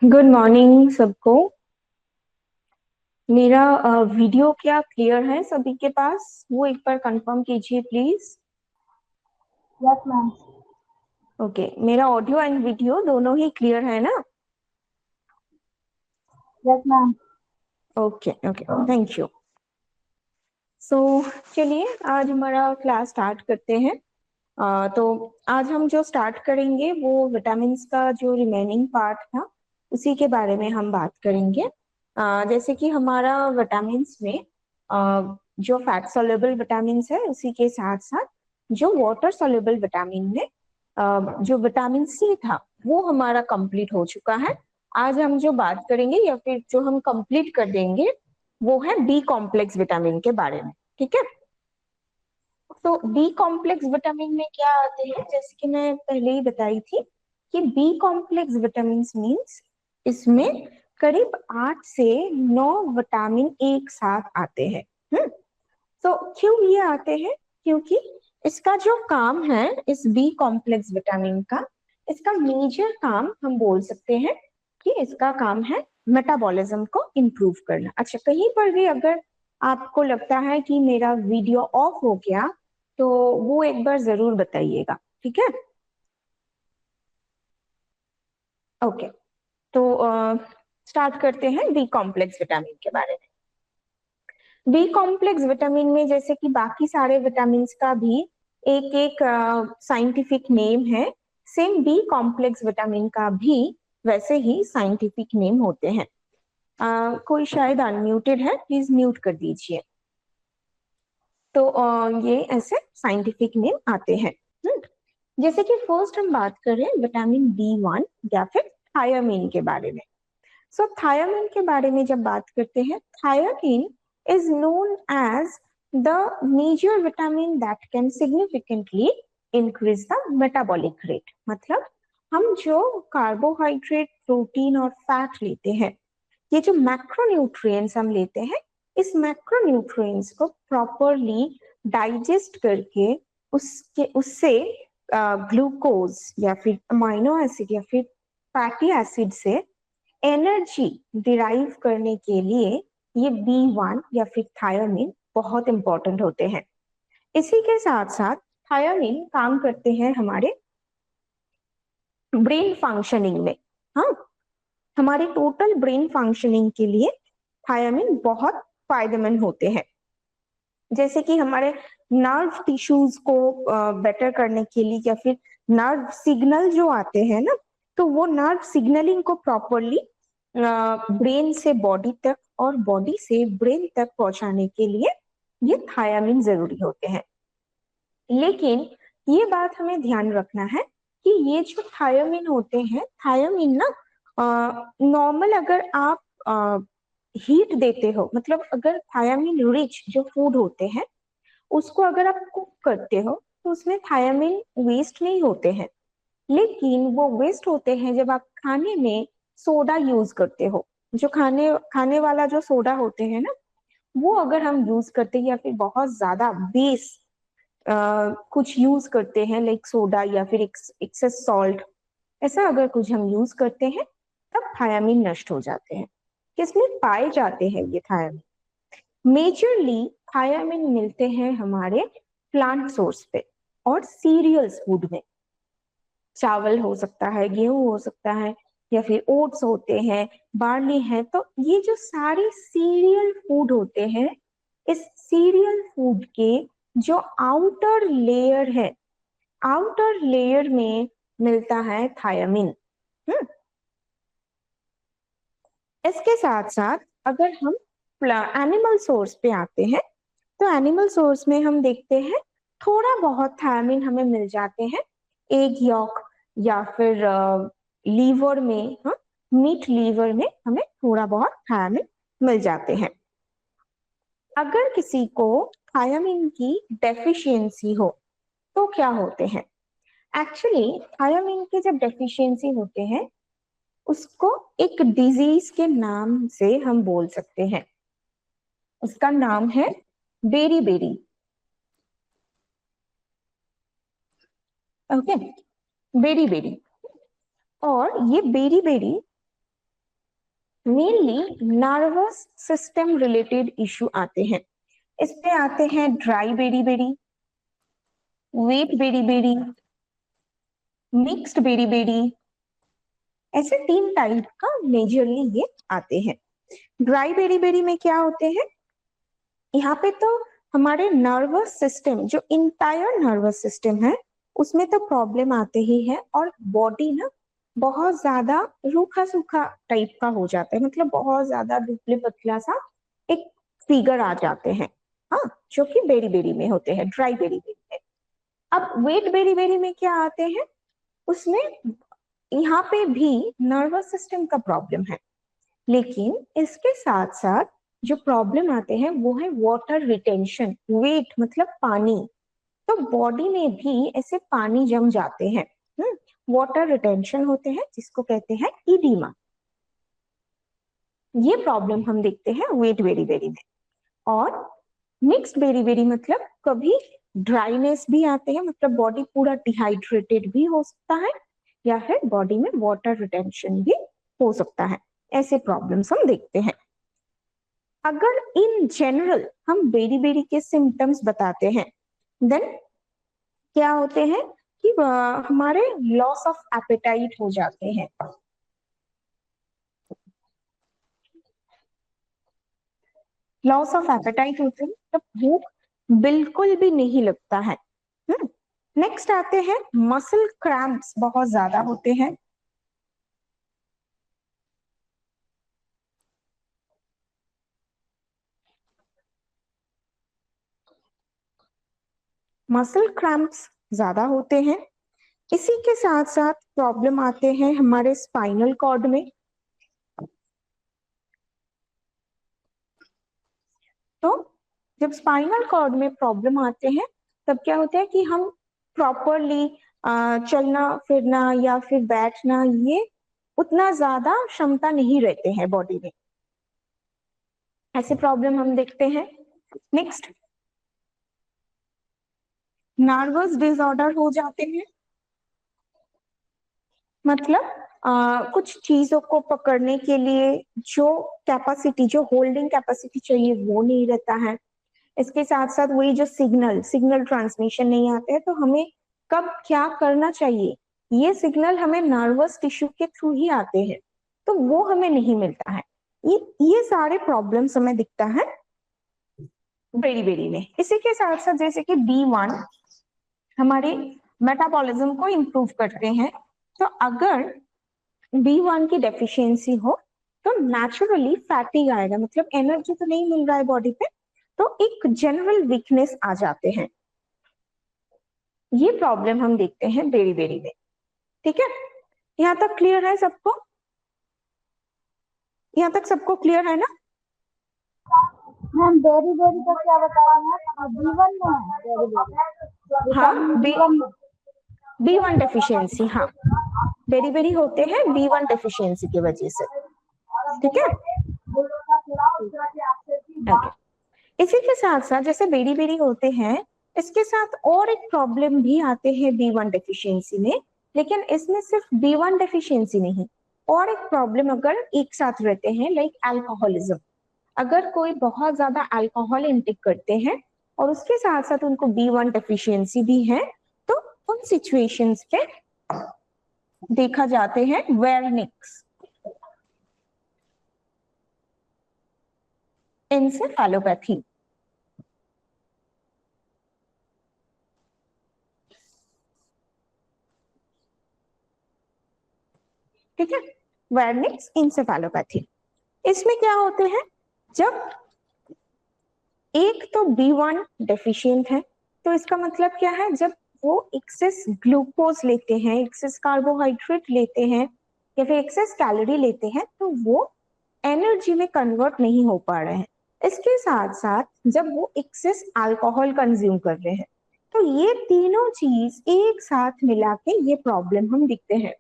Good morning सबको। मेरा video क्या क्लियर है सभी के पास? वो एक बार कंफर्म कीजिए प्लीज। Yes ma'am. ओके, मेरा ऑडियो एंड वीडियो दोनों ही क्लियर है ना? Yes ma'am. Okay okay, thank you. So चलिए आज हमारा क्लास स्टार्ट करते हैं। तो आज हम जो स्टार्ट करेंगे वो विटामिन्स का जो रिमेनिंग पार्ट था उसी के बारे में हम बात करेंगे। जैसे कि हमारा विटामिन्स में जो फैट सोल्यूबल विटामिन्स है उसी के साथ साथ जो वाटर सोल्यूबल विटामिन में जो विटामिन सी था वो हमारा कंप्लीट हो चुका है। आज हम जो बात करेंगे या फिर जो हम कंप्लीट कर देंगे वो है बी कॉम्प्लेक्स विटामिन के बारे में। ठीक है, तो बी कॉम्प्लेक्स विटामिन में क्या आते हैं, जैसे कि मैं पहले ही बताई थी कि बी कॉम्प्लेक्स विटामिन मीन्स इसमें करीब 8 से 9 विटामिन एक साथ आते हैं। तो क्यों ये आते हैं? क्योंकि इसका जो काम है इस बी कॉम्प्लेक्स विटामिन का, इसका मेजर काम हम बोल सकते हैं कि इसका काम है मेटाबॉलिज्म को इम्प्रूव करना। अच्छा, कहीं पर भी अगर आपको लगता है कि मेरा वीडियो ऑफ हो गया तो वो एक बार जरूर बताइएगा, ठीक है? ओके, तो स्टार्ट करते हैं बी कॉम्प्लेक्स विटामिन के बारे में। बी कॉम्प्लेक्स विटामिन में जैसे कि बाकी सारे विटामिन का भी एक एक साइंटिफिक नेम है, सेम बी कॉम्प्लेक्स विटामिन का भी वैसे ही साइंटिफिक नेम होते हैं। कोई शायद अनम्यूटेड है, प्लीज म्यूट कर दीजिए। तो ये ऐसे साइंटिफिक नेम आते हैं। जैसे कि फर्स्ट हम बात करें विटामिन बी 1 या फिर थायामीन के बारे में। सो थायामीन के बारे में जब बात करते हैं, thiamine is known as the major vitamin that can significantly increase the metabolic rate. मतलब हम जो कार्बोहाइड्रेट, प्रोटीन और फैट लेते हैं, ये जो मैक्रोन्यूट्रिएंट्स हम लेते हैं, इस मैक्रोन्यूट्रिएंट्स को प्रॉपरली डाइजेस्ट करके उसके उससे ग्लूकोज या फिर अमाइनो एसिड या फिर फैटी एसिड से एनर्जी डिराइव करने के लिए ये बी 1 या फिर थायामीन बहुत इंपॉर्टेंट होते हैं। इसी के साथ साथ थायामीन काम करते हैं हमारे ब्रेन फंक्शनिंग में। हाँ, हमारे टोटल ब्रेन फंक्शनिंग के लिए थायामीन बहुत फायदेमंद होते हैं। जैसे कि हमारे नर्व टिश्यूज को बेटर करने के लिए या फिर नर्व सिग्नल जो आते हैं ना, तो वो नर्व सिग्नलिंग को प्रॉपरली ब्रेन से बॉडी तक और बॉडी से ब्रेन तक पहुंचाने के लिए ये थायामीन जरूरी होते हैं। लेकिन ये बात हमें ध्यान रखना है कि ये जो थायामीन होते हैं, थायामीन ना नॉर्मल अगर आप हीट देते हो, मतलब अगर थायामीन रिच जो फूड होते हैं उसको अगर आप कुक करते हो तो उसमें थायामीन वेस्ट नहीं होते हैं। लेकिन वो वेस्ट होते हैं जब आप खाने में सोडा यूज करते हो। जो खाने खाने वाला जो सोडा होते हैं ना, वो अगर हम यूज करते हैं या फिर बहुत ज्यादा बेस कुछ यूज करते हैं लाइक सोडा या फिर एक्सेस सॉल्ट, ऐसा अगर कुछ हम यूज करते हैं तब थायामीन नष्ट हो जाते हैं। किसमें पाए जाते हैं ये थायामीन? मेजरली थायामीन मिलते हैं हमारे प्लांट सोर्स पे और सीरियल्स फूड में। चावल हो सकता है, गेहूं हो सकता है, या फिर ओट्स होते हैं, बार्ली है। तो ये जो सारे सीरियल फूड होते हैं, इस सीरियल फूड के जो आउटर लेयर है, आउटर लेयर में मिलता है थायामीन। हम्म इसके साथ साथ अगर हम एनिमल सोर्स पे आते हैं, तो एनिमल सोर्स में हम देखते हैं थोड़ा बहुत थायमिन हमें मिल जाते हैं एग यॉक या फिर लीवर में। हाँ, मीट लीवर में हमें थोड़ा बहुत थायमिन मिल जाते हैं। अगर किसी को थायमिन की डेफिशिएंसी हो तो क्या होते हैं? एक्चुअली थायमिन की जब डेफिशिएंसी होते हैं उसको एक डिजीज के नाम से हम बोल सकते हैं। उसका नाम है बेरी बेरी। ओके, बेरी बेरी। और ये beriberi mainly nervous system related issue आते हैं। इसमें आते हैं dry beriberi, wet beriberi, mixed beriberi, ऐसे 3 टाइप का मेजरली ये आते हैं। ड्राई बेरी बेरी में क्या होते हैं, यहाँ पे तो हमारे नर्वस सिस्टम, जो इंटायर नर्वस सिस्टम है, उसमें तो प्रॉब्लम आते ही है, और बॉडी ना बहुत ज्यादा रूखा सूखा टाइप का हो जाता है, मतलब बहुत ज्यादा दुबले पतला सा एक फिगर आ जाते हैं। हाँ, जो कि बेरी बेरी में होते हैं, ड्राई बेरी बेरी में। अब वेट बेरी बेरी में क्या आते हैं, उसमें यहाँ पे भी नर्वस सिस्टम का प्रॉब्लम है, लेकिन इसके साथ साथ जो प्रॉब्लम आते हैं वो है वाटर रिटेंशन। वेट मतलब पानी, तो बॉडी में भी ऐसे पानी जम जाते हैं, वाटर रिटेंशन होते हैं, जिसको कहते हैं इडीमा। ये प्रॉब्लम हम देखते हैं वेट बेरी बेरी में। और मिक्स्ड बेरी बेरी मतलब कभी ड्राइनेस भी आते हैं, मतलब बॉडी पूरा डिहाइड्रेटेड भी हो सकता है, या फिर बॉडी में वाटर रिटेंशन भी हो सकता है। ऐसे प्रॉब्लम्स हम देखते हैं। अगर इन जनरल हम बेरी बेरी के सिम्टम्स बताते हैं, देन क्या होते हैं कि हमारे लॉस ऑफ एपेटाइट हो जाते हैं। लॉस ऑफ एपेटाइट होते हैं, तब भूख बिल्कुल भी नहीं लगता है। नेक्स्ट आते हैं मसल क्रैम्प्स, बहुत ज्यादा होते हैं। मसल क्रैम्प्स ज्यादा होते हैं। इसी के साथ साथ प्रॉब्लम आते हैं हमारे स्पाइनल कॉर्ड में। तो जब स्पाइनल कॉर्ड में प्रॉब्लम आते हैं, तब क्या होता है कि हम प्रॉपरली चलना फिरना या फिर बैठना, ये उतना ज्यादा क्षमता नहीं रहते हैं बॉडी में। ऐसे प्रॉब्लम हम देखते हैं। नेक्स्ट, नर्वस डिसऑर्डर हो जाते हैं, मतलब कुछ चीजों को पकड़ने के लिए जो कैपेसिटी, जो होल्डिंग कैपेसिटी चाहिए, वो नहीं रहता है। इसके साथ साथ वही जो सिग्नल सिग्नल ट्रांसमिशन नहीं आते हैं, तो हमें कब क्या करना चाहिए, ये सिग्नल हमें नर्वस टिश्यू के थ्रू ही आते हैं, तो वो हमें नहीं मिलता है। ये सारे प्रॉब्लम्स हमें दिखता है बेरी बेरी में। इसी के साथ साथ जैसे कि B1 हमारे मेटाबॉलिज्म को इम्प्रूव करते हैं, तो अगर B1 की डेफिशिएंसी हो तो नेचुरली फैटिग आएगा, मतलब एनर्जी तो नहीं मिल रहा है बॉडी पे, तो एक जनरल वीकनेस आ जाते हैं। ये प्रॉब्लम हम देखते हैं बेरी बेरी में। ठीक है, यहाँ तक क्लियर है सबको? यहाँ तक सबको क्लियर है ना? मैम बेरी बेरी का क्या बता रहे हैं? B1 में है बेरी बेरी। हाँ, B1 में। B1 डेफिशिएंसी, हाँ, बेरी बेरी होते हैं B1 डेफिशिएंसी की वजह से। ठीक है, ओके। इसी के साथ साथ जैसे बेरी बेरी होते हैं, इसके साथ और एक प्रॉब्लम भी आते हैं B1 डेफिशिएंसी में, लेकिन इसमें सिर्फ B1 डेफिशिएंसी नहीं, और एक प्रॉब्लम अगर एक साथ रहते हैं, लाइक अल्कोहलिज्म। अगर कोई बहुत ज्यादा अल्कोहल इंटेक करते हैं और उसके साथ साथ उनको B1 डेफिशिएंसी भी है, तो उन सिचुएशंस पे देखा जाते हैं वेरनिक्स, एन्सेफेलोपैथी। ठीक है, वेरनिक्स एन्सेफेलोपैथी। इसमें क्या होते हैं, जब एक तो B1 डेफिशिएंट है, तो इसका मतलब क्या है, जब वो एक्सेस ग्लूकोज लेते हैं, एक्सेस कार्बोहाइड्रेट लेते हैं, या फिर एक्सेस कैलोरी लेते हैं, तो वो एनर्जी में कन्वर्ट नहीं हो पा रहे हैं। इसके साथ साथ जब वो एक्सेस अल्कोहल कंज्यूम कर रहे हैं, तो ये तीनों चीज एक साथ मिला के ये प्रॉब्लम हम दिखते हैं,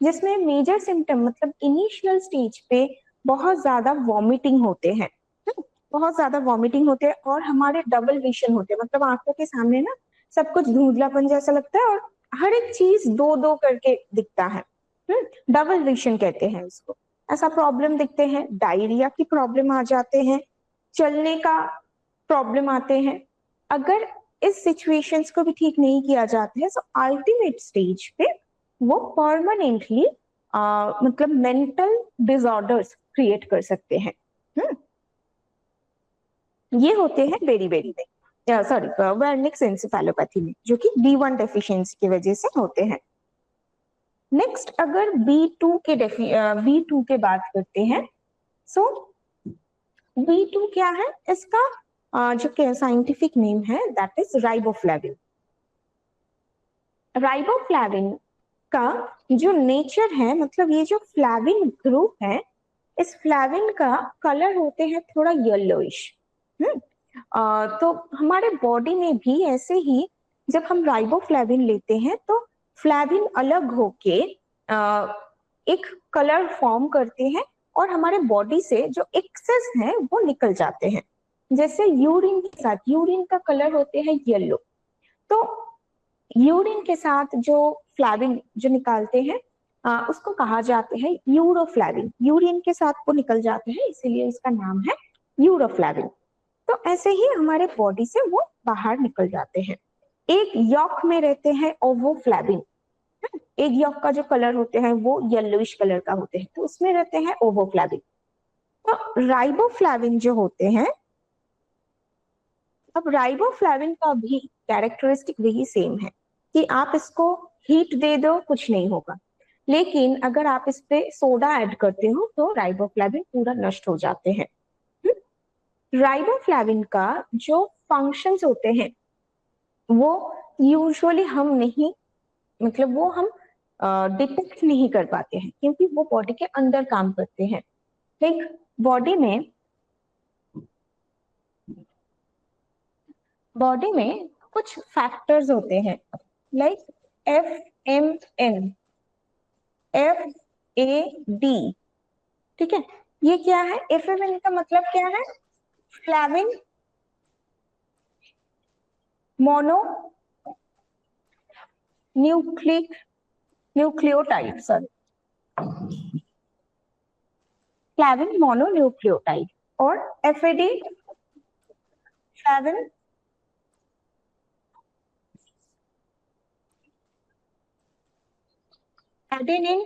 जिसमें मेजर सिम्टम मतलब इनिशियल स्टेज पे बहुत ज्यादा वॉमिटिंग होते हैं, बहुत ज्यादा वॉमिटिंग होते हैं, और हमारे डबल विजन होते हैं, मतलब आंखों के सामने ना सब कुछ धुंधलापन जैसा लगता है, और हर एक चीज दो दो करके दिखता है, डबल विजन कहते हैं इसको। ऐसा प्रॉब्लम दिखते हैं, डायरिया की प्रॉब्लम आ जाते हैं, चलने का प्रॉब्लम आते हैं। अगर इस सिचुएशंस को भी ठीक नहीं किया जाता है तो अल्टीमेट स्टेज पे वो परमानेंटली मतलब मेंटल डिसऑर्डर्स क्रिएट कर सकते हैं। ये होते हैं बेरी-बेरी में, सॉरी वर्निक्स एन्सेफेलोपैथी में, जो कि B1 डेफिशिएंसी की वजह से होते हैं। नेक्स्ट अगर B2 के बात करते हैं, सो B2 क्या है, इसका जो साइंटिफिक नेम है दैट इज राइबोफ्लेविन। राइबोफ्लेविन का जो नेचर है, मतलब ये जो फ्लेविन ग्रुप है, इस फ्लेविन का कलर होते हैं थोड़ा येलोइश। तो हमारे बॉडी में भी ऐसे ही जब हम राइबोफ्लेविन लेते हैं तो फ्लेविन अलग होके एक कलर फॉर्म करते हैं और हमारे बॉडी से जो एक्सेस है वो निकल जाते हैं। जैसे यूरिन के साथ, यूरिन का कलर होते हैं येलो, तो यूरिन के साथ जो फ्लेविन जो निकालते हैं उसको कहा जाते हैं यूरोफ्लेविन। यूरिन के साथ वो निकल जाते हैं, इसीलिए इसका नाम है यूरोफ्लेविन। तो ऐसे ही हमारे बॉडी से वो बाहर निकल जाते हैं। एक यॉक में रहते हैं ओवोफ्लेविन। एक यॉक का जो कलर होते हैं वो येलोइश कलर का होते हैं, तो उसमें रहते हैं ओवोफ्लेविन। तो राइबोफ्लेविन जो होते हैं, अब राइबोफ्लेविन का भी कैरेक्टरिस्टिक वही सेम है कि आप इसको हीट दे दो कुछ नहीं होगा, लेकिन अगर आप इस पे सोडा ऐड करते हो तो राइबोफ्लेविन पूरा नष्ट हो जाते हैं। राइबोफ्लेविन का जो फंक्शंस होते हैं वो यूजुअली हम नहीं, मतलब वो हम डिटेक्ट नहीं कर पाते हैं क्योंकि वो बॉडी के अंदर काम करते हैं। लाइक बॉडी में कुछ फैक्टर्स होते हैं, लाइक FMN, FAD, ठीक है। ये क्या है, FMN का मतलब क्या है, flavin mono nucleotide, sorry, flavin mononucleotide. और FAD फ्लेविन एडेनिन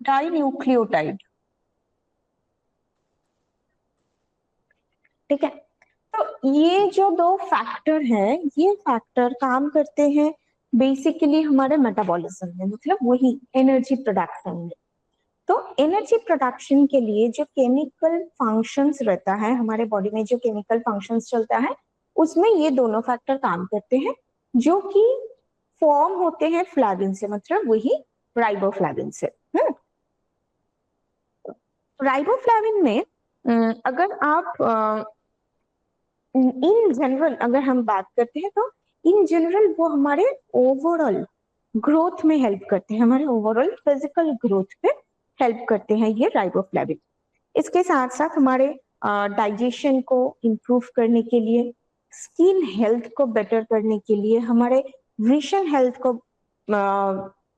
डाइन्यूक्लियोटाइड, ठीक है। तो ये जो दो फैक्टर हैं, ये फैक्टर काम करते हैं बेसिकली हमारे मेटाबॉलिज्म में, मतलब वही एनर्जी प्रोडक्शन में। तो एनर्जी प्रोडक्शन के लिए जो केमिकल फंक्शंस रहता है हमारे बॉडी में, जो केमिकल फंक्शंस चलता है उसमें ये दोनों फैक्टर काम करते हैं, जो कि फॉर्म होते हैं फ्लेविन से, मतलब वही राइबोफ्लेविन से। राइबोफ्लेविन में अगर आप इन जनरल अगर हम बात करते हैं तो इन जनरल वो हमारे ओवरऑल ग्रोथ में हेल्प करते हैं, हमारे ओवरऑल फिजिकल ग्रोथ पे हेल्प करते हैं ये राइबोफ्लेविन। इसके साथ साथ हमारे डाइजेशन को इम्प्रूव करने के लिए, स्किन हेल्थ को बेटर करने के लिए, हमारे विजन हेल्थ को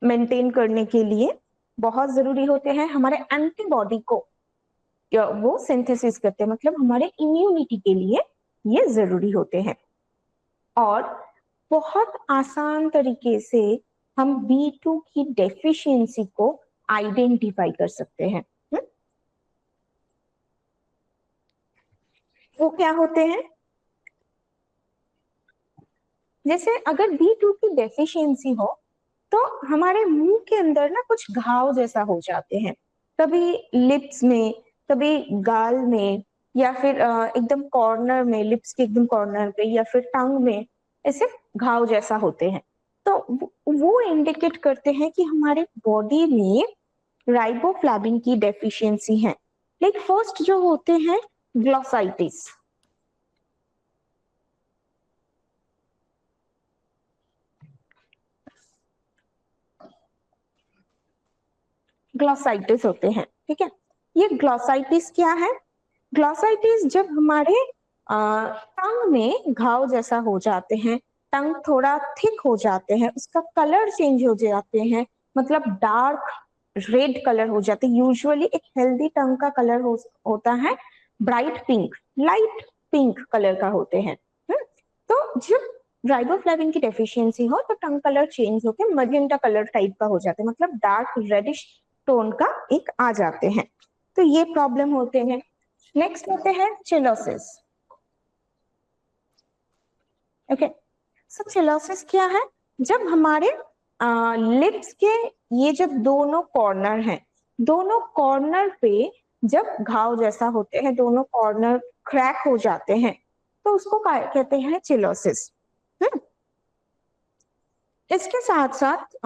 मेंटेन करने के लिए बहुत जरूरी होते हैं। हमारे एंटीबॉडी को वो सिंथेसिस करते हैं, मतलब हमारे इम्यूनिटी के लिए ये जरूरी होते हैं। और बहुत आसान तरीके से हम B2 की डेफिशिएंसी को आइडेंटिफाई कर सकते हैं। वो क्या होते हैं, जैसे अगर B2 की डेफिशिएंसी हो तो हमारे मुंह के अंदर ना कुछ घाव जैसा हो जाते हैं, कभी लिप्स में, कभी गाल में, या फिर एकदम कॉर्नर में, लिप्स के एकदम कॉर्नर पे, या फिर टंग में, ऐसे घाव जैसा होते हैं। तो वो इंडिकेट करते हैं कि हमारे बॉडी में राइबोफ्लेविन की डेफिशिएंसी है। लाइक फर्स्ट जो होते हैं ग्लोसाइटिस, ग्लोसाइटिस होते हैं, ठीक है। ये ग्लोसाइटिस क्या है, ग्लोसाइटिस जब हमारे टंग में घाव जैसा हो जाते हैं, टंग थोड़ा थिक हो जाते हैं, उसका कलर चेंज हो जाते हैं, मतलब डार्क रेड कलर हो जाते हैं। यूजुअली एक हेल्दी टंग का कलर होता है bright pink, light pink colour का होते हैं। तो जब राइबोफ्लेविन की डेफिशिएंसी हो तो टंग कलर चेंज होकर मजेंटा कलर टाइप का हो जाता है, मतलब डार्क रेडिश टोन का एक आ जाते हैं। तो ये प्रॉब्लम होते हैं। नेक्स्ट होते हैं चिलोसिस। ओके, सो चिलोसिस क्या है? जब हमारे लिप्स के ये जब दोनों कॉर्नर हैं, दोनों कॉर्नर पे जब घाव जैसा होते हैं, दोनों कॉर्नर क्रैक हो जाते हैं, तो उसको कहते हैं चिलोसिस। इसके साथ साथ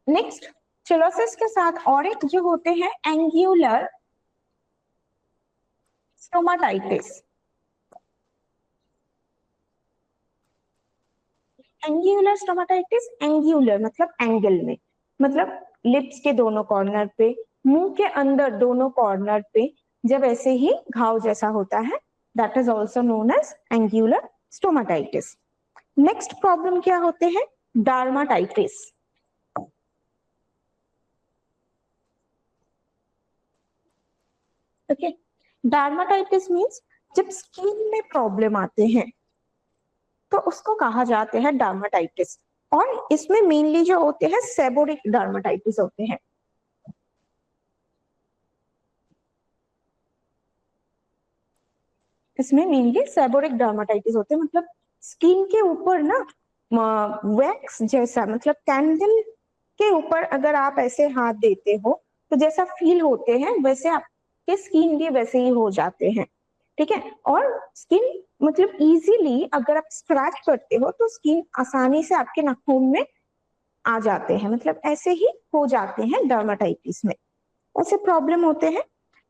नेक्स्ट चिलोसिस के साथ और एक जो होते हैं angular stomatitis. Angular stomatitis, angular मतलब एंगल में, मतलब लिप्स के दोनों कॉर्नर पे, मुंह के अंदर दोनों कॉर्नर पे जब ऐसे ही घाव जैसा होता है, that is also known as angular stomatitis. Next problem क्या होते हैं? डार्माटाइटिस। ओके, डार्माटाइटिस मीन्स जब स्किन में प्रॉब्लम आते हैं तो उसको कहा जाते हैं डार्माटाइटिस। और इसमें मेनली जो होते हैं सेबोरिक डार्माटाइटिस होते हैं। इसमें मेनली सेबोरिक डार्माटाइटिस होते हैं, मतलब स्किन के ऊपर ना वैक्स जैसा, मतलब कैंडल के ऊपर अगर आप ऐसे हाथ देते हो तो जैसा फील होते हैं वैसे आपके स्किन भी वैसे ही हो जाते हैं। ठीक है, और स्किन मतलब इजीली अगर आप स्क्रैच करते हो तो स्किन आसानी से आपके नाखून में आ जाते हैं, मतलब ऐसे ही हो जाते हैं डर्माटाइटिस में, ऐसे प्रॉब्लम होते हैं।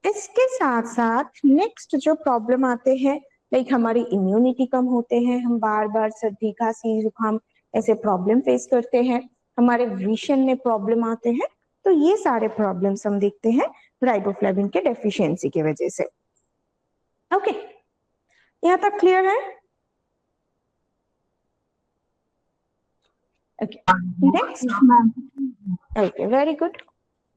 इसके साथ साथ नेक्स्ट जो प्रॉब्लम आते हैं, लाइक हमारी इम्यूनिटी कम होते हैं, हम बार बार सर्दी खांसी जुकाम ऐसे प्रॉब्लम फेस करते हैं, हमारे विजन में प्रॉब्लम आते हैं। तो ये सारे प्रॉब्लम्स हम देखते हैं राइबोफ्लेविन के डेफिशिएंसी की वजह से। ओके, यहाँ तक क्लियर है? Okay, next. Ma'am. Okay, very good.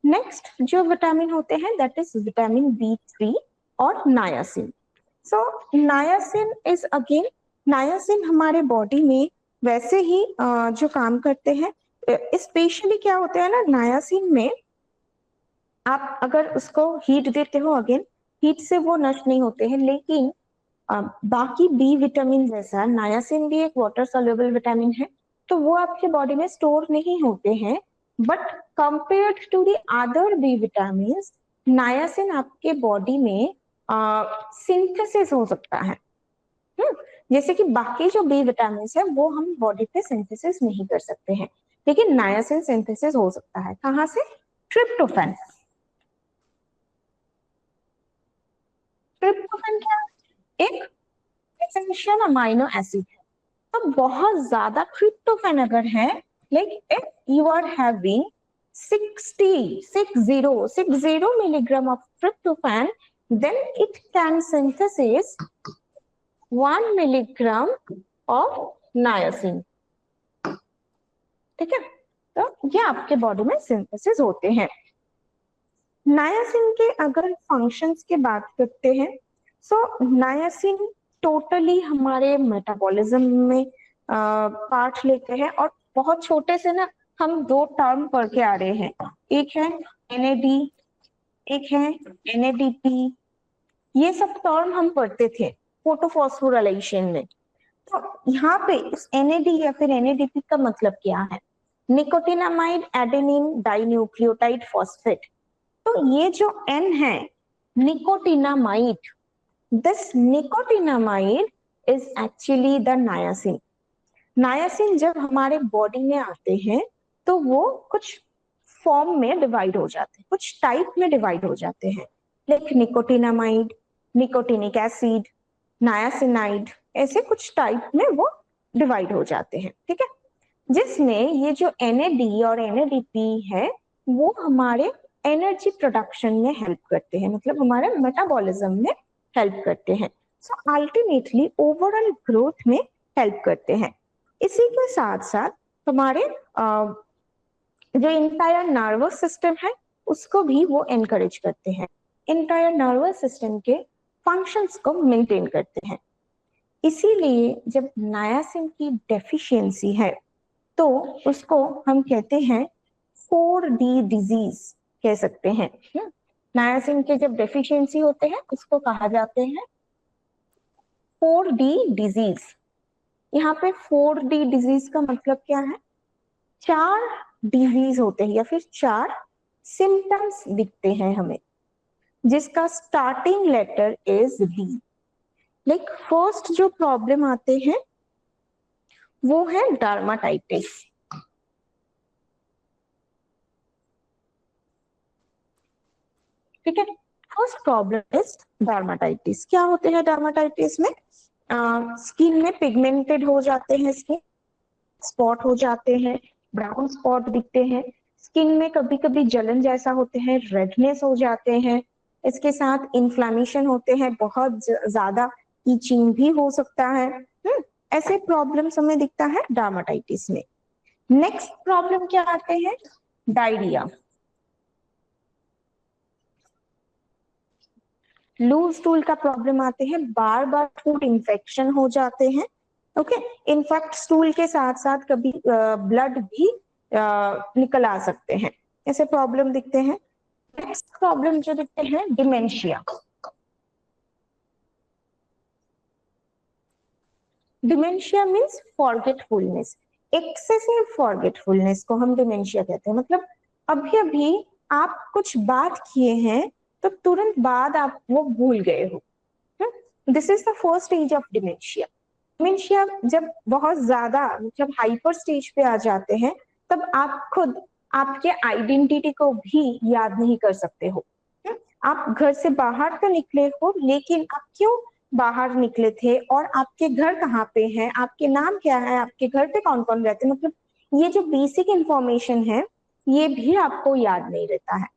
Next जो विटामिन होते हैं दैट इज विटामिन B3 और नायासिन। सो नायासिन इज अगेन, नायासिन हमारे बॉडी में वैसे ही जो काम करते हैं, स्पेशली क्या होता है ना नायासिन में, आप अगर उसको हीट देते हो अगेन, हीट से वो नष्ट नहीं होते हैं, लेकिन बाकी बी विटामिन जैसा नायासिन भी एक वाटर सोल्यूबल विटामिन है, तो वो आपके बॉडी में स्टोर नहीं होते हैं। But compared to the other B vitamin, niacin आपके बॉडी में सिंथेसिस हो सकता है। जैसे कि बाकी जो बी विटामिन है वो हम बॉडी पे सिंथेसिस नहीं कर सकते हैं, लेकिन नायासिन सिंथेसिस हो सकता है। कहाँ से? ट्रिप्टोफैन। ट्रिप्टोफैन क्या? एक एसेंशियल अमाइनो एसिड है। तो बहुत ज्यादा ट्रिप्टोफैन अगर है, like if you are having 60 milligram of tryptophan, then it can synthesis 1 milligram of niacin। ठीक है, तो ये आपके बॉडी में सिंथेसिस होते हैं। नायासिन के अगर फंक्शंस की बात करते हैं, सो नायासिन टोटली हमारे मेटाबॉलिज्म में पार्ट लेते हैं, और बहुत छोटे से ना हम दो टर्म पढ़ के आ रहे हैं, एक है NAD, एक है NADP। ये सब टर्म हम पढ़ते थे फोटोफॉस्फोराइलेशन में। तो यहाँ पे इस NAD या फिर NADP का मतलब क्या है? Nicotinamide adenine dinucleotide phosphate. तो ये जो N है, nicotinamide, this nicotinamide is actually the नायासिन। नायासिन जब हमारे बॉडी में आते हैं तो वो कुछ फॉर्म में डिवाइड हो जाते हैं, कुछ टाइप में डिवाइड हो जाते हैं, लाइक निकोटिनामाइड, निकोटिनिक एसिड, नायासिनाइड, ऐसे कुछ टाइप में वो डिवाइड हो जाते हैं। ठीक है, जिसमें ये जो NAD और NADP है वो हमारे एनर्जी प्रोडक्शन में हेल्प करते हैं, मतलब हमारे मेटाबॉलिज्म में हेल्प करते हैं। सो अल्टीमेटली ओवरऑल ग्रोथ में हेल्प करते हैं। इसी के साथ साथ हमारे जो इंटायर नर्वस सिस्टम है उसको भी वो एनकरेज करते हैं, इंटायर नर्वस सिस्टम के फंक्शंस को मेंटेन करते हैं। इसीलिए जब नायासिन की डेफिशिएंसी है तो उसको हम कहते हैं 4D डिजीज कह सकते हैं। नायासिन के जब डेफिशिएंसी होते हैं उसको कहा जाते हैं 4D डिजीज। यहाँ पे 4D डिजीज का मतलब क्या है? 4 डिजीज होते हैं या फिर 4 सिम्टम्स दिखते हैं हमें जिसका starting letter is D. Like first जो प्रॉब्लम आते हैं वो है डर्माटाइटिस। ठीक है, फर्स्ट प्रॉब्लम इज डर्माटाइटिस। क्या होते हैं डर्माटाइटिस में? स्किन में पिगमेंटेड हो जाते हैं, स्किन स्पॉट हो जाते हैं, ब्राउन स्पॉट दिखते हैं, स्किन में कभी कभी जलन जैसा होते हैं, रेडनेस हो जाते हैं, इसके साथ इन्फ्लामेशन होते हैं, बहुत ज्यादा ईचिंग भी हो सकता है। ऐसे प्रॉब्लम्स हमें दिखता है डर्माटाइटिस में। नेक्स्ट प्रॉब्लम क्या आते हैं? डायरिया, लूज स्टूल का प्रॉब्लम आते हैं, बार बार फूड इंफेक्शन हो जाते हैं। ओके, इनफैक्ट स्टूल के साथ साथ कभी ब्लड भी निकल आ सकते हैं, ऐसे प्रॉब्लम दिखते हैं। नेक्स्ट प्रॉब्लम जो दिखते हैं dementia. Dementia means forgetfulness, excessive forgetfulness को हम डिमेंशिया कहते हैं। मतलब अभी अभी आप कुछ बात किए हैं तो तुरंत बाद आप वो भूल गए हो। This is the first stage of dementia. Dementia जब बहुत ज्यादा जब हाइपर स्टेज पे आ जाते हैं तब आप खुद आपके आइडेंटिटी को भी याद नहीं कर सकते हो। आप घर से बाहर तो निकले हो लेकिन आप क्यों बाहर निकले थे और आपके घर कहाँ पे है, आपके नाम क्या है, आपके घर पे कौन कौन रहते हैं, मतलब ये जो बेसिक इंफॉर्मेशन है ये भी आपको याद नहीं रहता है।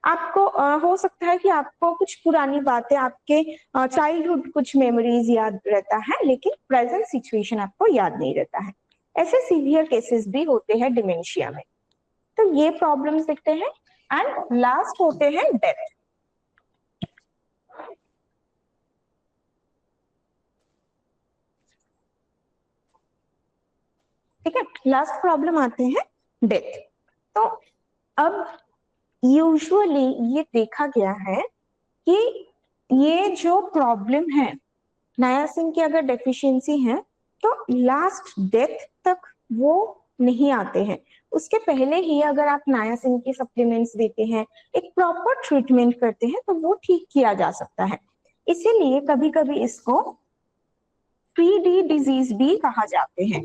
आपको हो सकता है कि आपको कुछ पुरानी बातें, आपके चाइल्डहुड कुछ मेमोरीज याद रहता है लेकिन प्रेजेंट सिचुएशन आपको याद नहीं रहता है। ऐसे सीवियर केसेस भी होते हैं डिमेंशिया में। तो ये प्रॉब्लम्स दिखते हैं एंड लास्ट होते हैं डेथ। ठीक है, लास्ट प्रॉब्लम आते हैं डेथ। तो अब यूजुअली ये देखा गया है कि ये जो प्रॉब्लम है नायासिन की अगर डेफिशिएंसी है तो लास्ट डेथ तक वो नहीं आते हैं। उसके पहले ही अगर आप नायासिन के सप्लीमेंट्स देते हैं, एक प्रॉपर ट्रीटमेंट करते हैं तो वो ठीक किया जा सकता है। इसीलिए कभी कभी इसको 3D डिजीज भी कहा जाते हैं।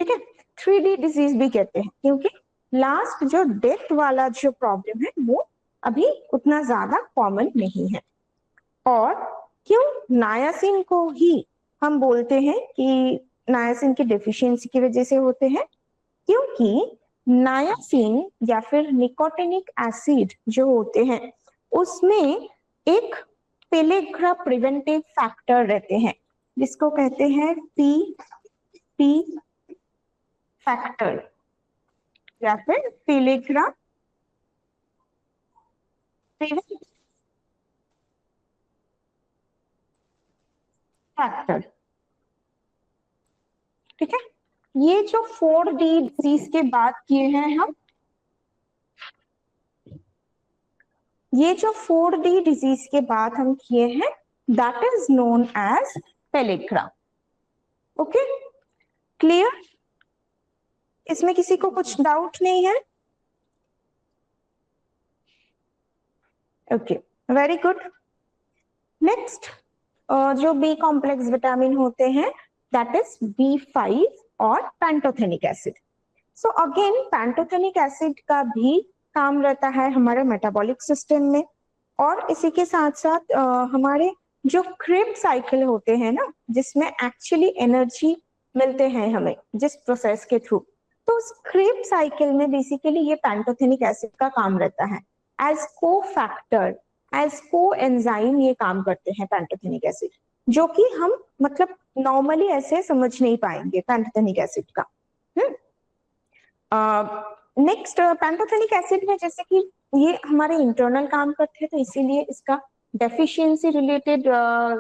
ठीक है, 3D डिजीज भी कहते हैं क्योंकि लास्ट जो डेथ वाला जो प्रॉब्लम है वो अभी उतना ज्यादा कॉमन नहीं है। और क्यों नायासिन को ही हम बोलते हैं कि नायासिन की डेफिशिएंसी की वजह से होते हैं? क्योंकि नायासिन या फिर निकोटिनिक एसिड जो होते हैं उसमें एक पेलेग्रा प्रिवेंटिव फैक्टर रहते हैं जिसको कहते हैं पी फैक्टर या फिर पेलेग्रा फैक्टर। ठीक है, ये जो 4D डिजीज के बात किए हैं हम, ये जो 4D डिजीज के बात हम किए हैं that is known as pellagra. Okay, clear? इसमें किसी को कुछ डाउट नहीं है? Okay, very good. नेक्स्ट जो बी कॉम्प्लेक्स विटामिन होते हैं दैट इज B5 और pantothenic acid. So again pantothenic acid का भी काम रहता है हमारे मेटाबॉलिक सिस्टम में। और इसी के साथ साथ हमारे जो क्रेब्स साइकिल होते हैं ना जिसमें एक्चुअली एनर्जी मिलते हैं हमें जिस प्रोसेस के थ्रू, तो उस क्रेब साइकिल में बेसिकली ये पैंटोथेनिक एसिड का काम रहता है। एज को फैक्टर, एज को एंजाइम ये काम करते हैं पैंटोथेनिक एसिड, जो कि हम मतलब नॉर्मली ऐसे समझ नहीं पाएंगे पैंटोथेनिक एसिड का। नेक्स्ट पैंटोथेनिक एसिड में जैसे कि ये हमारे इंटरनल काम करते हैं, तो इसीलिए इसका डेफिशिएंसी रिलेटेड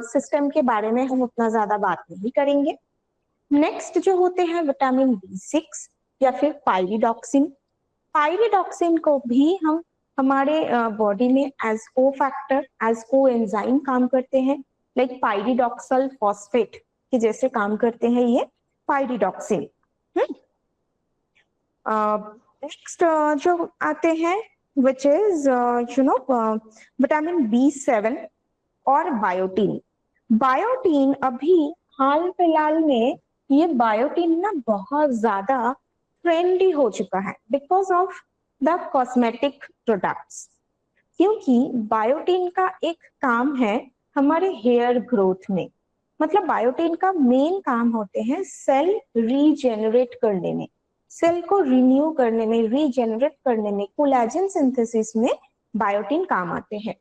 सिस्टम के बारे में हम उतना ज्यादा बात नहीं करेंगे। नेक्स्ट जो होते हैं विटामिन B6 या फिर पाइरिडॉक्सिन। पाइरिडॉक्सिन को भी हम हमारे बॉडी में एज को फैक्टर, एज को एंजाइम काम करते हैं, लाइक पाइरिडॉक्सल फॉस्फेट के जैसे काम करते हैं ये पाइरिडॉक्सिन। नेक्स्ट जो आते हैं विच इज विटामिन B7 और बायोटीन। बायोटीन अभी हाल फिलहाल में ये बायोटीन ना बहुत ज्यादा ट्रेंडी हो चुका है because of the cosmetic products, क्योंकि बायोटीन का एक काम है हमारे हेयर ग्रोथ में। मतलब बायोटीन का मेन काम होते हैं सेल रीजेनरेट करने में, सेल को रिन्यू करने में, रीजेनरेट करने में, कोलेजन सिंथेसिस में बायोटीन काम आते हैं।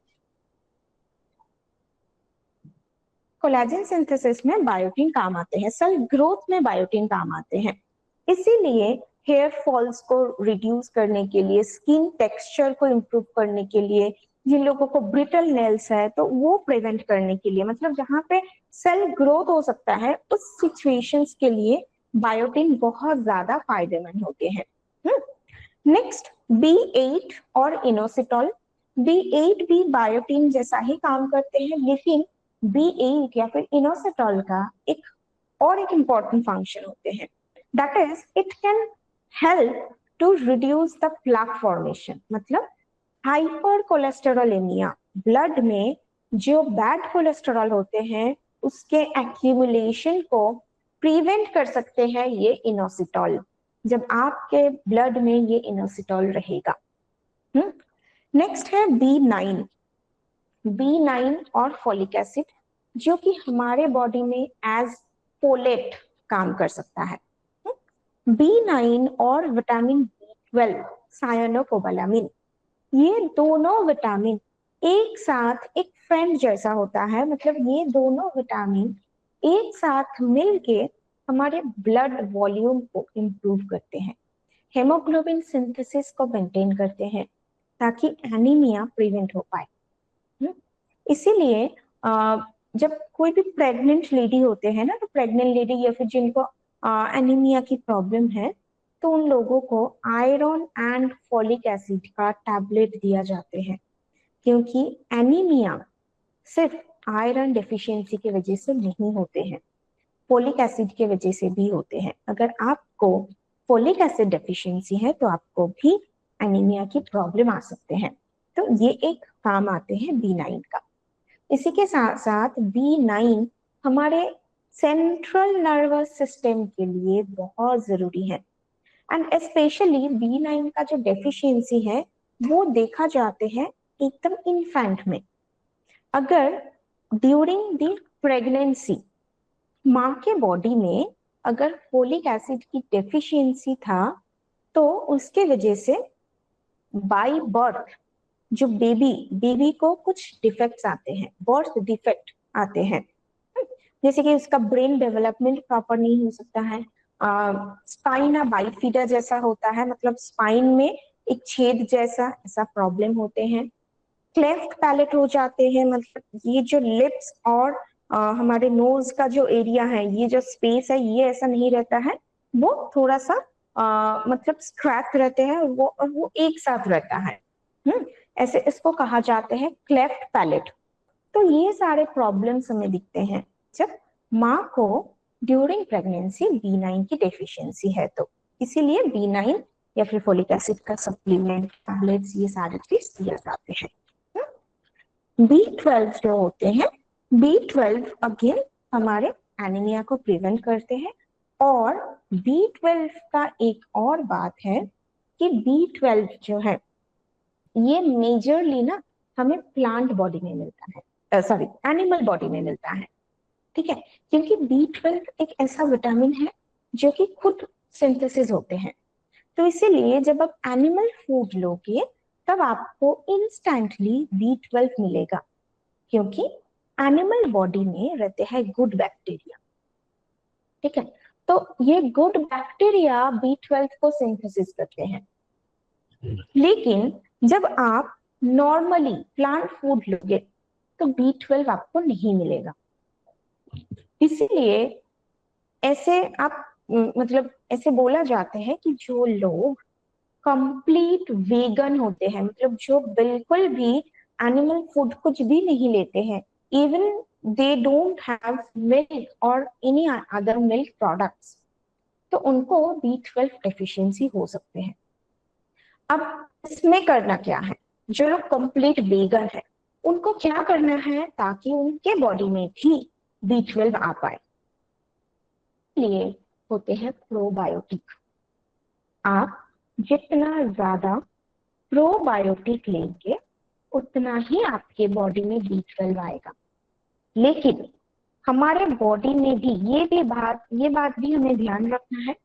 कोलेजन सिंथेसिस में बायोटीन काम आते हैं, सेल ग्रोथ में बायोटीन काम आते हैं। इसीलिए हेयर फॉल्स को रिड्यूस करने के लिए, स्किन टेक्सचर को इम्प्रूव करने के लिए, जिन लोगों को ब्रिटल नेल्स है तो वो प्रिवेंट करने के लिए, मतलब जहां पे सेल ग्रोथ हो सकता है उस सिचुएशंस के लिए बायोटीन बहुत ज्यादा फायदेमंद होते हैं। नेक्स्ट B8 और इनोसिटॉल। B8 भी बायोटीन जैसा ही काम करते हैं, लेकिन B8 या फिर इनोसिटॉल का एक इम्पॉर्टेंट फंक्शन होते हैं, that is it can help to reduce the plaque formation. मतलब हाइपर कोलेस्टेरोलेमिया, ब्लड में जो बैड कोलेस्टेरॉल होते हैं उसके एक्यूमुलेशन को प्रिवेंट कर सकते हैं ये इनोसिटॉल, जब आपके ब्लड में ये इनोसिटॉल रहेगा। नेक्स्ट है B9। B9 और फोलिक एसिड, जो कि हमारे बॉडी में एज फोलेट काम कर सकता है। B9 और विटामिन B12 सायनोकोबालामिन, ये दोनों विटामिन एक साथ एक फ्रेंड जैसा होता है। मतलब ये दोनों विटामिन एक साथ मिलके हमारे ब्लड वॉल्यूम को इम्प्रूव करते हैं, हेमोग्लोबिन सिंथेसिस को मेंटेन करते हैं ताकि एनीमिया प्रिवेंट हो पाए। इसीलिए जब कोई भी प्रेग्नेंट लेडी होते हैं ना, तो प्रेग्नेंट लेडी या फिर जिनको एनीमिया की प्रॉब्लम है, तो उन लोगों को आयरन एंड फोलिक एसिड का टैबलेट दिया जाते हैं, क्योंकि एनीमिया सिर्फ आयरन डेफिशिएंसी की वजह से नहीं होते हैं, फोलिक एसिड की वजह से भी होते हैं। अगर आपको फोलिक एसिड डेफिशिएंसी है तो आपको भी एनीमिया की प्रॉब्लम आ सकते हैं। तो ये एक काम आते हैं B9 का। इसी के साथ साथ B9 हमारे सेंट्रल नर्वस सिस्टम के लिए बहुत जरूरी है, एंड स्पेशली B9 का जो डेफिशिएंसी है वो देखा जाते हैं एकदम इन्फेंट में। अगर ड्यूरिंग द प्रेगनेंसी माँ के बॉडी में अगर फोलिक एसिड की डेफिशिएंसी था, तो उसके वजह से बाय बर्थ जो बेबी को कुछ डिफेक्ट्स आते हैं, बर्थ डिफेक्ट आते हैं, जैसे कि उसका ब्रेन डेवलपमेंट प्रॉपर नहीं हो सकता है, स्पाइना बाइफिडा जैसा होता है, मतलब स्पाइन में एक छेद जैसा ऐसा प्रॉब्लम होते हैं, क्लेफ्ट पैलेट हो जाते हैं, मतलब ये जो लिप्स और हमारे नोज का जो एरिया है, ये जो स्पेस है, ये ऐसा नहीं रहता है, वो थोड़ा सा मतलब स्क्रैच रहते हैं और वो एक साथ रहता है। ऐसे इसको कहा जाता है क्लेफ्ट पैलेट। तो ये सारे प्रॉब्लम्स हमें दिखते हैं जब माँ को ड्यूरिंग प्रेगनेंसी B9 की डेफिशिएंसी है, तो इसीलिए B9 या फिर फोलिक एसिड का सप्लीमेंट, टैबलेट्स, ये सारे चीज दिया जाते हैं। B12 जो होते हैं, B12 अगेन हमारे एनीमिया को प्रिवेंट करते हैं। और B12 का एक और बात है कि B12 जो है ये मेजरली ना हमें प्लांट बॉडी में मिलता है, सॉरी एनिमल बॉडी में मिलता है, ठीक है, क्योंकि B12 एक ऐसा विटामिन है जो कि खुद सिंथेसिस होते हैं। तो इसीलिए जब आप एनिमल फूड लोगे तब आपको इंस्टेंटली B12 मिलेगा, क्योंकि एनिमल बॉडी में रहते हैं गुड बैक्टीरिया। ठीक है, तो ये गुड बैक्टीरिया B12 को सिंथेसिस करते हैं। लेकिन जब आप नॉर्मली प्लांट फूड लोगे तो B12 आपको नहीं मिलेगा। इसीलिए ऐसे आप मतलब ऐसे बोला जाता है कि जो लोग कंप्लीट वेगन होते हैं, मतलब जो बिल्कुल भी एनिमल फूड कुछ भी नहीं लेते हैं, even they don't have milk और एनी अदर मिल्क प्रोडक्ट्स, तो उनको B12 डेफिशिएंसी हो सकते हैं। अब इसमें करना क्या है, जो लोग कंप्लीट वेगन है उनको क्या करना है ताकि उनके बॉडी में भी B12 आ पाए। लिए होते हैं प्रोबायोटिक। आप जितना ज्यादा प्रोबायोटिक लेंगे उतना ही आपके बॉडी में B12 आएगा। लेकिन हमारे बॉडी में भी ये बात भी हमें ध्यान रखना है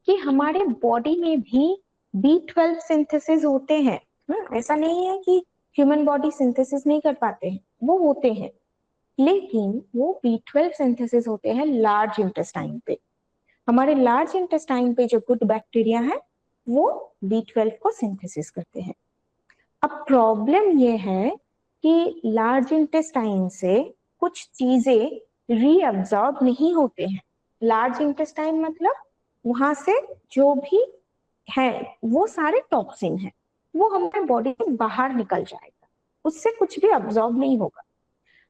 कि हमारे बॉडी में भी B12 सिंथेसिस होते हैं। ऐसा नहीं है कि ह्यूमन बॉडी सिंथेसिस नहीं कर पाते हैं, वो होते हैं, लेकिन वो B12 सिंथेसिस होते हैं लार्ज इंटेस्टाइन पे। हमारे लार्ज इंटेस्टाइन पे जो गुड बैक्टीरिया है वो B12 को सिंथेसिस करते हैं। अब प्रॉब्लम ये है कि लार्ज इंटेस्टाइन से कुछ चीजें रीअब्सॉर्ब नहीं होते हैं। लार्ज इंटेस्टाइन मतलब वहां से जो भी है वो सारे टॉक्सिन है, वो हमारे बॉडी से बाहर निकल जाएगा, उससे कुछ भी अब्सॉर्ब नहीं होगा।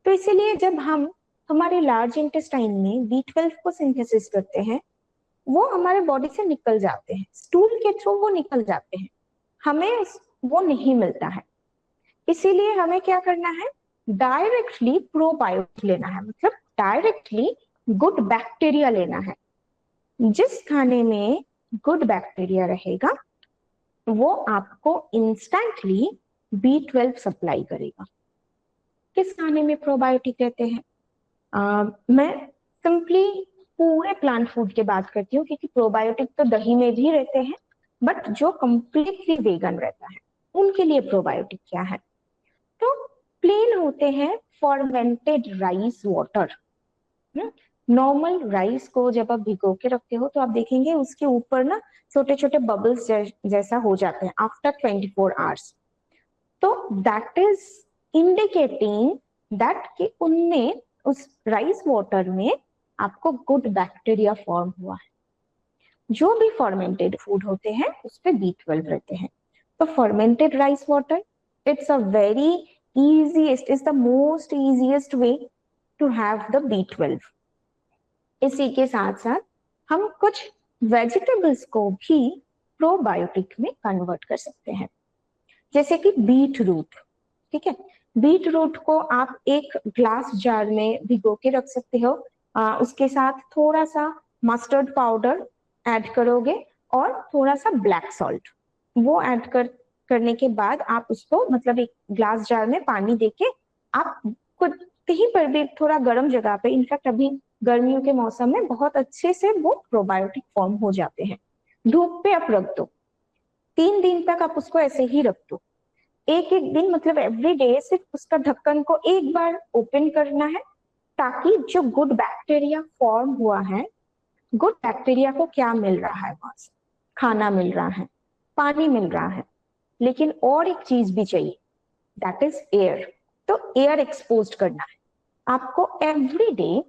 तो इसीलिए जब हम हमारे लार्ज इंटेस्टाइन में B12 को सिंथेसिस करते हैं, वो हमारे बॉडी से निकल जाते हैं, स्टूल के थ्रू वो निकल जाते हैं, हमें वो नहीं मिलता है। इसीलिए हमें क्या करना है, डायरेक्टली प्रोबायोटिक लेना है, मतलब डायरेक्टली गुड बैक्टीरिया लेना है। जिस खाने में गुड बैक्टीरिया रहेगा वो आपको इंस्टेंटली B12 सप्लाई करेगा। किस खाने में प्रोबायोटिक रहते हैं? मैं सिंपली पूरे प्लांट फूड की बात करती हूँ, क्योंकि प्रोबायोटिक तो दही में भी रहते हैं, बट जो कंप्लीटली वेगन रहता है उनके लिए प्रोबायोटिक क्या है, तो प्लेन होते हैं fermented rice water. Normal rice को जब आप भिगो के रखते हो तो आप देखेंगे उसके ऊपर ना छोटे छोटे बबल्स जैसा हो जाते हैं आफ्टर 24 आवर्स। तो दैट इज इंडिकेटिंग दैट कि उनमें उस राइस वाटर में आपको गुड बैक्टीरिया फॉर्म हुआ है। जो भी फॉर्मेंटेड फूड होते हैं उस पे B12 रहते हैं। तो fermented rice water, it's a very easiest, is the most easiest way to have the B12। इसी के साथ साथ हम कुछ वेजिटेबल्स को भी प्रोबायोटिक में कन्वर्ट कर सकते हैं, जैसे कि बीट रूट। ठीक है, बीट रूट को आप एक ग्लास जार में भिगो के रख सकते हो, उसके साथ थोड़ा सा मस्टर्ड पाउडर ऐड करोगे और थोड़ा सा ब्लैक सॉल्ट, वो ऐड करने के बाद आप उसको मतलब एक ग्लास जार में पानी देके आप खुद कहीं पर भी थोड़ा गर्म जगह पे, इनफैक्ट अभी गर्मियों के मौसम में बहुत अच्छे से वो प्रोबायोटिक फॉर्म हो जाते हैं। धूप पे आप रख दो, 3 दिन तक आप उसको ऐसे ही रख दो। एक एक दिन मतलब एवरी डे सिर्फ उसका ढक्कन को एक बार ओपन करना है, ताकि जो गुड बैक्टीरिया फॉर्म हुआ है, गुड बैक्टीरिया को क्या मिल रहा है वहां से, खाना मिल रहा है, पानी मिल रहा है, लेकिन और एक चीज भी चाहिए, दैट इज एयर। तो एयर एक्सपोज करना है आपको एवरी डे।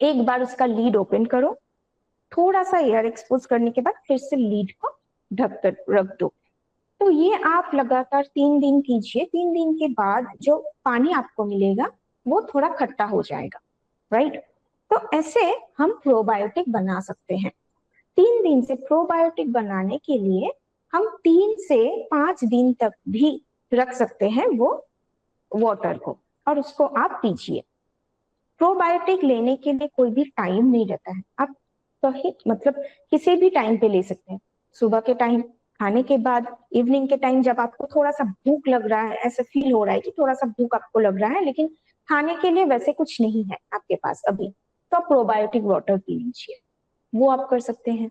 एक बार उसका लीड ओपन करो, थोड़ा सा एयर एक्सपोज करने के बाद फिर से लीड को ढक कर रख दो। तो ये आप लगातार 3 दिन कीजिए। 3 दिन के बाद जो पानी आपको मिलेगा वो थोड़ा खट्टा हो जाएगा, राइट। तो ऐसे हम प्रोबायोटिक बना सकते हैं। 3 दिन से प्रोबायोटिक बनाने के लिए हम 3 से 5 दिन तक भी रख सकते हैं वो वाटर को, और उसको आप पीजिए। प्रोबायोटिक लेने के लिए कोई भी टाइम नहीं रहता है, आप कहीं मतलब किसी भी टाइम पे ले सकते हैं। सुबह के टाइम, खाने के बाद, इवनिंग के टाइम, जब आपको थोड़ा सा भूख लग रहा है, ऐसा फील हो रहा है कि थोड़ा सा भूख आपको लग रहा है लेकिन खाने के लिए वैसे कुछ नहीं है आपके पास अभी, तो आप प्रोबायोटिक वाटर पी लीजिए, वो आप कर सकते हैं।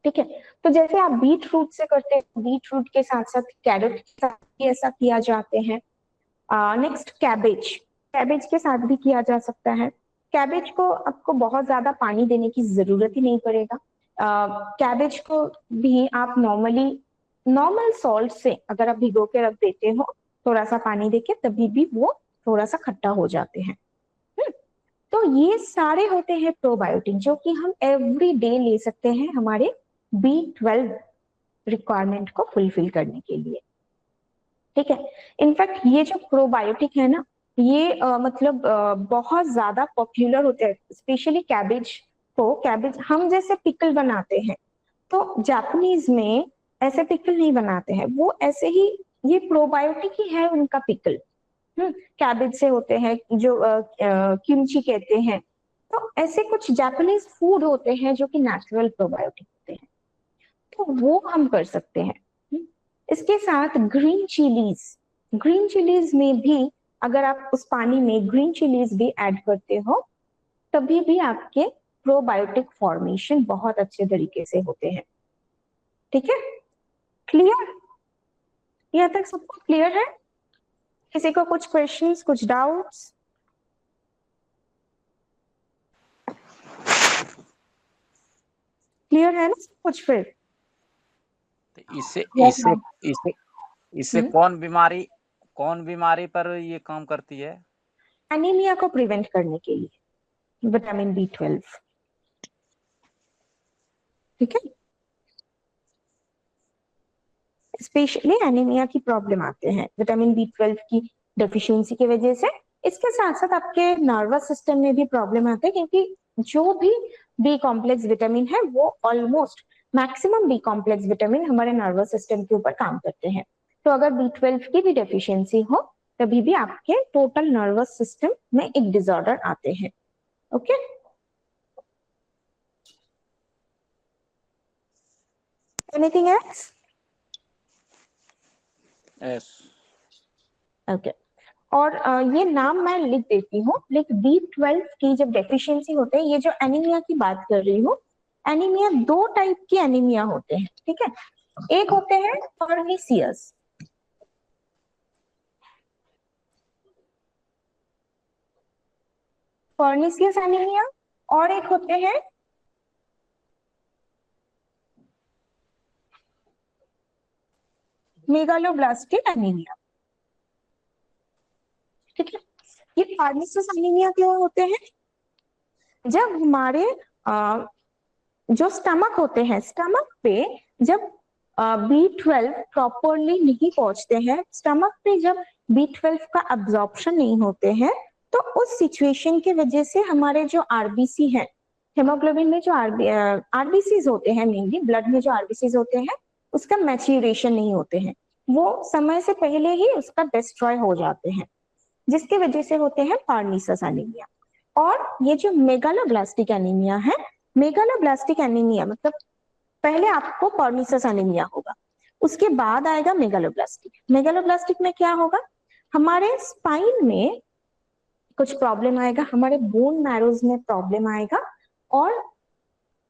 ठीक है। तो जैसे आप बीट रूट से करते हैं, बीट रूट के साथ साथ कैरेट के साथ भी ऐसा किया जाते हैं। नेक्स्ट कैबेज, कैबेज के साथ भी किया जा सकता है। कैबेज को आपको बहुत ज्यादा पानी देने की जरूरत ही नहीं पड़ेगा। कैबेज को भी आप नॉर्मल सॉल्ट से अगर आप भिगो के रख देते हो थोड़ा सा पानी देके, तभी भी वो थोड़ा सा खट्टा हो जाते हैं। तो ये सारे होते हैं प्रोबायोटिक जो कि हम एवरी डे ले सकते हैं हमारे B12 रिक्वायरमेंट को फुलफिल करने के लिए। ठीक है। इनफैक्ट ये जो प्रोबायोटिक है ना, ये मतलब बहुत ज्यादा पॉपुलर होते हैं, स्पेशली कैबेज को। कैबेज हम जैसे पिकल बनाते हैं, तो जापानीज में ऐसे पिकल नहीं बनाते हैं, वो ऐसे ही, ये प्रोबायोटिक ही है उनका पिकल। कैबेज से होते हैं जो किमची कहते हैं। तो ऐसे कुछ जापानीज फूड होते हैं जो कि नेचुरल प्रोबायोटिक होते हैं, तो वो हम कर सकते हैं। इसके साथ ग्रीन चिलीज, ग्रीन चिलीज में भी अगर आप उस पानी में ग्रीन चिलीज भी ऐड करते हो, तभी भी आपके प्रोबायोटिक फॉर्मेशन बहुत अच्छे तरीके से होते हैं। ठीक है, क्लियर? यहाँ तक सबको क्लियर है? किसी को कुछ क्वेश्चंस, कुछ डाउट्स? क्लियर है ना सब कुछ फिर? तो इससे Yes, इससे ma'am. इससे इससे कौन बीमारी पर ये काम करती है? एनीमिया को प्रिवेंट करने के लिए विटामिन B12। ठीक है, स्पेशली एनीमिया की प्रॉब्लम आते हैं विटामिन B12 की डेफिशिएंसी की वजह से। इसके साथ साथ आपके नर्वस सिस्टम में भी प्रॉब्लम आते हैं, क्योंकि जो भी बी कॉम्प्लेक्स विटामिन है वो almost maximum B complex vitamin हमारे नर्वस सिस्टम के ऊपर काम करते हैं। तो अगर B12 की भी डेफिशिएंसी हो, तभी भी आपके टोटल नर्वस सिस्टम में एक डिसऑर्डर आते हैं। Okay, anything else? Yes. Okay. और ये नाम मैं लिख देती हूँ, लेकिन B12 की जब डेफिशिएंसी होते हैं, ये जो एनीमिया की बात कर रही हूँ, एनीमिया दो टाइप की एनीमिया होते हैं। ठीक है, एक होते हैं पर्निसियस, पर्निसियस एनीमिया, और एक होते हैं मेगालोब्लास्टिक एनीमिया। ठीक है, ये पर्निसियस एनीमिया क्यों होते हैं? जब हमारे जो स्टमक होते हैं, स्टमक पे जब B12 प्रॉपरली नहीं पहुंचते हैं, स्टमक पे जब B12 का अब्जॉर्प्शन नहीं होते हैं, तो उस सिचुएशन की वजह से हमारे जो आरबीसी है, हेमोग्लोबिन में जो आरबीसीज होते हैं, मेनली ब्लड में जो आरबीसीज होते हैं, उसका मैच्योरेशन नहीं होते हैं, वो समय से पहले ही उसका डिस्ट्रॉय हो जाते हैं, जिसकी वजह से होते हैं पर्निसियस एनीमिया। और ये जो मेगालोब्लास्टिक एनीमिया है, मेगालोब्लास्टिक एनीमिया मतलब पहले आपको पर्निसियस एनीमिया होगा, उसके बाद आएगा मेगालोब्लास्टिक। मेगालोब्लास्टिक में क्या होगा, हमारे स्पाइन में कुछ प्रॉब्लम आएगा, हमारे बोन मैरोज में प्रॉब्लम आएगा, और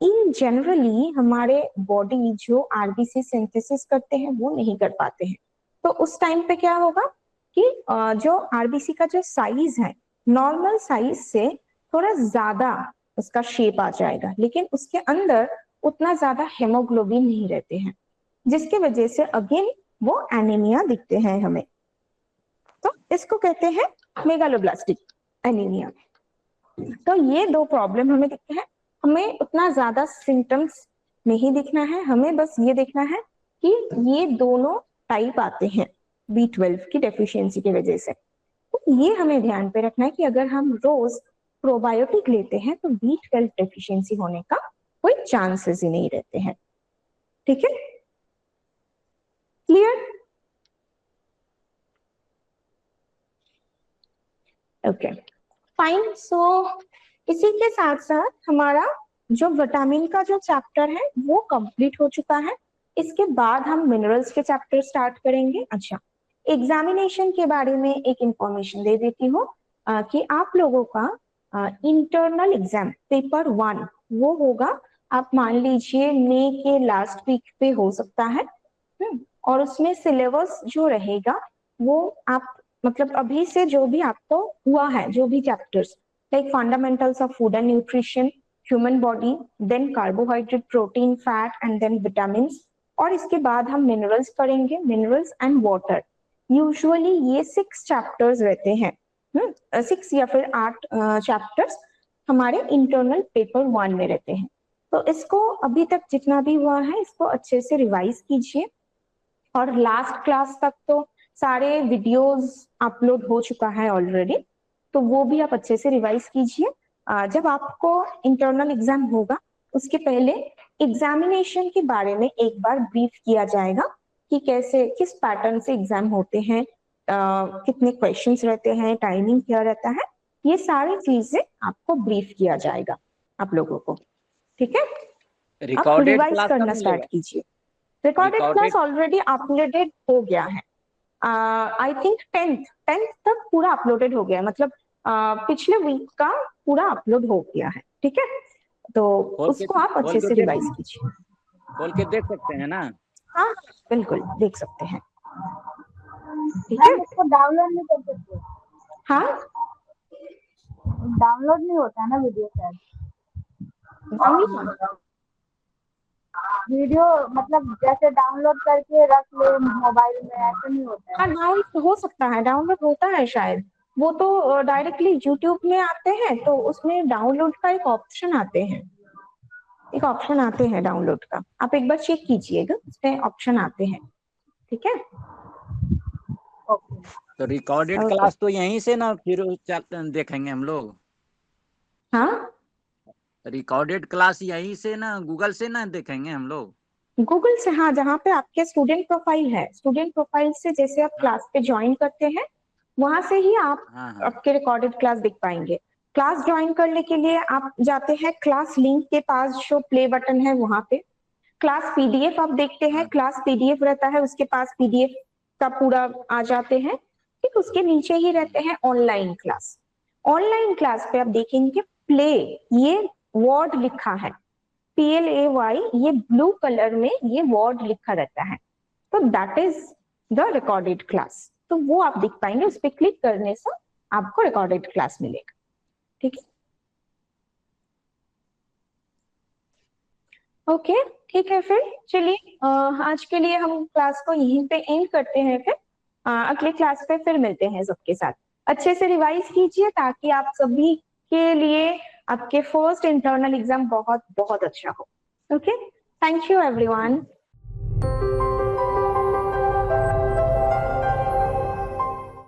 इन जनरली हमारे बॉडी जो आरबीसी सिंथेसिस करते हैं वो नहीं कर पाते हैं। तो उस टाइम पे क्या होगा कि जो आरबीसी का जो साइज है, नॉर्मल साइज से थोड़ा ज्यादा उसका शेप आ जाएगा, लेकिन उसके अंदर उतना ज्यादा हेमोग्लोबिन नहीं रहते हैं, जिसकी वजह से अगेन वो एनीमिया दिखते हैं हमें। तो इसको कहते हैं मेगालोब्लास्टिक एनीमिया। तो ये दो प्रॉब्लम हमें दिखते हैं, हमें उतना ज्यादा सिम्टम्स नहीं दिखना है, हमें बस ये देखना है कि ये दोनों टाइप आते हैं B12 की डेफिशिएंसी की वजह से। तो ये हमें ध्यान पे रखना है कि अगर हम रोज प्रोबायोटिक लेते हैं तो B12 डेफिशिएंसी होने का कोई चांसेस ही नहीं रहते हैं। ठीक है, क्लियर? Okay, fine. सो इसी के साथ साथ हमारा जो विटामिन का जो चैप्टर है वो कंप्लीट हो चुका है। इसके बाद हम मिनरल्स के चैप्टर स्टार्ट करेंगे। अच्छा, एग्जामिनेशन के बारे में एक इंफॉर्मेशन दे देती हूँ कि आप लोगों का इंटरनल एग्जाम पेपर 1 वो होगा आप मान लीजिए मई के लास्ट वीक पे हो सकता है। और उसमें सिलेबस जो रहेगा वो आप मतलब अभी से जो भी आपको हुआ है, जो भी chapters like fundamentals of food and nutrition, human body, then carbohydrate, protein, fat and then vitamin, और इसके बाद हम मिनरल्स पढ़ेंगे, मिनरल्स एंड वाटर। यूजुअली ये 6 चैप्टर्स रहते हैं, 6 या फिर 8 चैप्टर्स हमारे इंटरनल पेपर 1 में रहते हैं। तो इसको अभी तक जितना भी हुआ है इसको अच्छे से रिवाइज कीजिए, और लास्ट क्लास तक तो सारे वीडियोस अपलोड हो चुका है ऑलरेडी, तो वो भी आप अच्छे से रिवाइज कीजिए। जब आपको इंटरनल एग्जाम होगा उसके पहले एग्जामिनेशन के बारे में एक बार ब्रीफ किया जाएगा कि कैसे किस पैटर्न से एग्जाम होते हैं, कितने क्वेश्चंस रहते हैं, टाइमिंग क्या रहता है, ये सारी चीजें आपको ब्रीफ किया जाएगा आप लोगों को। ठीक है, आप रिकॉर्डेड रिवाइज क्लास कब करना स्टार्ट मिलेगा? कीजिए। Recorded class recorded already uploaded हो गया है, आई थिंक 10th तक पूरा अपलोडेड हो गया है, मतलब पिछले वीक का पूरा अपलोड हो गया है। ठीक है, तो उसको आप अच्छे से रिवाइज कीजिए। खोल के देख सकते हैं ना? हाँ बिल्कुल देख सकते हैं। ठीक मैम है, इसको डाउनलोड नहीं कर सकते? हाँ डाउनलोड नहीं होता है ना वीडियो शायद? वीडियो मतलब जैसे डाउनलोड करके रख ले मोबाइल में, ऐसा नहीं होता है? हाँ डाउनलोड हो सकता है, डाउनलोड होता है शायद, वो तो डायरेक्टली यूट्यूब में आते हैं तो उसमें डाउनलोड का एक ऑप्शन आते हैं, एक ऑप्शन आते हैं डाउनलोड का, आप एक बार चेक कीजिएगा, उसमें ऑप्शन आते हैं। ठीक है, ओके। तो रिकॉर्डेड ओके, क्लास तो यहीं से ना फिर देखेंगे हम लोग? हाँ रिकॉर्डेड क्लास यहीं से ना, गूगल से ना देखेंगे हम लोग? गूगल से, हाँ जहाँ पे आपके स्टूडेंट प्रोफाइल है, स्टूडेंट प्रोफाइल से जैसे आप हाँ क्लास पे ज्वाइन करते हैं वहां से ही आप हाँ हाँ आपके रिकॉर्डेड क्लास देख पाएंगे। क्लास ज्वाइन करने के लिए आप जाते हैं क्लास लिंक के पास, जो प्ले बटन है वहां पे क्लास पीडीएफ आप देखते हैं, हाँ क्लास पीडीएफ रहता है, उसके पास पीडीएफ का पूरा आ जाते हैं। ठीक, उसके नीचे ही रहते हैं ऑनलाइन क्लास। ऑनलाइन क्लास पे आप देखेंगे प्ले, ये वर्ड लिखा है, PLAY, ये ब्लू कलर में ये वर्ड लिखा रहता है, तो that is the recorded class. तो वो आप देख पाएंगे, उस पर क्लिक करने से आपको रिकॉर्डेड क्लास मिलेगा। ठीक है, ओके ठीक है, फिर चलिए आज के लिए हम क्लास को यहीं पे एंड करते हैं, फिर अगले क्लास पे फिर मिलते हैं सबके साथ। अच्छे से रिवाइज कीजिए ताकि आप सभी के लिए आपके फर्स्ट इंटरनल एग्जाम बहुत बहुत अच्छा हो। Okay, thank you everyone.